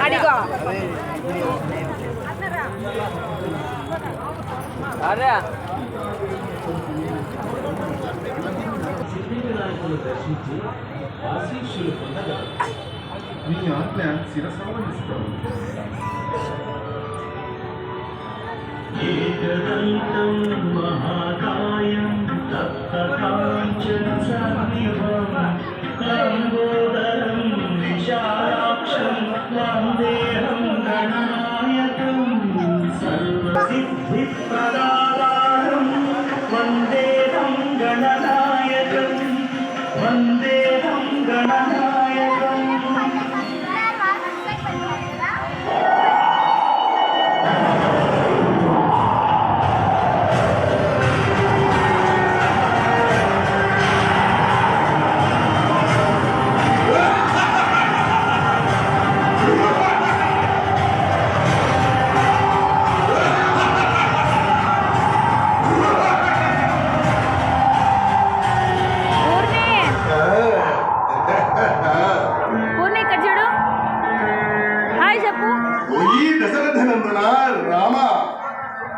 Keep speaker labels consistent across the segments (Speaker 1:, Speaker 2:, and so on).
Speaker 1: అడిగో అరే
Speaker 2: దర్శించి ఆశీస్సులు పొందగలరు. మీ ఆజ్ఞ శిరసావహిస్తాను. ఏకదంతం మహాకాయం తప్తకాంచన సన్నిభం లంబోదరం విశాలాక్షం వందేహం గణనాయకం సర్వసిద్ధిప్రదాతారం వందేహం గణనాయకం వందేహం గణనాయకం.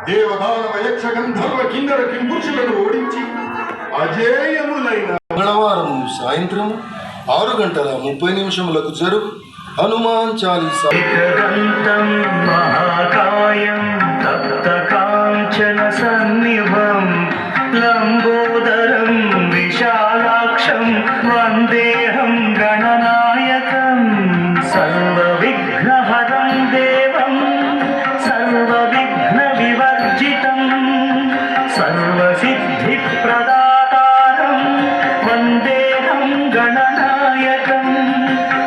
Speaker 2: దేవదానవ యక్ష గంధర్వ కిన్నర కింపురుషులను ఓడించి అజేయములైన మంగళవారం సాయంత్రం 6:30 జరుగు హనుమాన్ చాలీసా. మహాకాయం తప్తకాంచన సన్నిభం లంబోదరం విశాలాక్షం వందేహం గణనాయకం సర్వవిఘ్నహరం దేవం సర్వవిఘ్న వివర్జితం సర్వసిద్ధిప్రదాతారం వందేహం గణనాయకం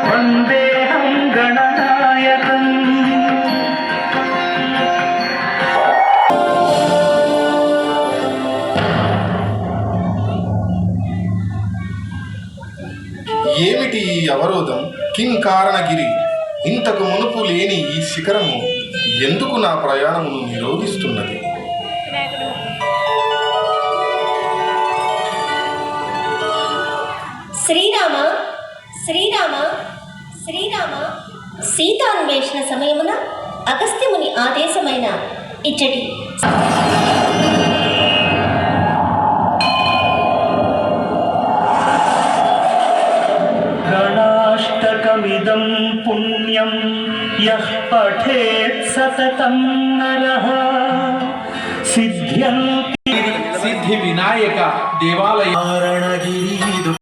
Speaker 2: వందేహం గణనాయకం. ఏమిటి ఈ అవరోధం? కిం కారణగిరి? ఇంతకు మునుపు లేని ఈ శిఖరము ఎందుకు నా ప్రయాణమును నిరోధిస్తున్నది?
Speaker 3: శ్రీరామ శ్రీరామ శ్రీరామ సీతాన్వేషణ సమయమున అగస్త్యముని ఆదేశమైన ఇచ్చటి
Speaker 4: గణాష్టకమిదం పుణ్యం యః పఠేత్ సతతం నరః సిద్ధ్యంతి.
Speaker 5: సిద్ధి వినాయక దేవాలయం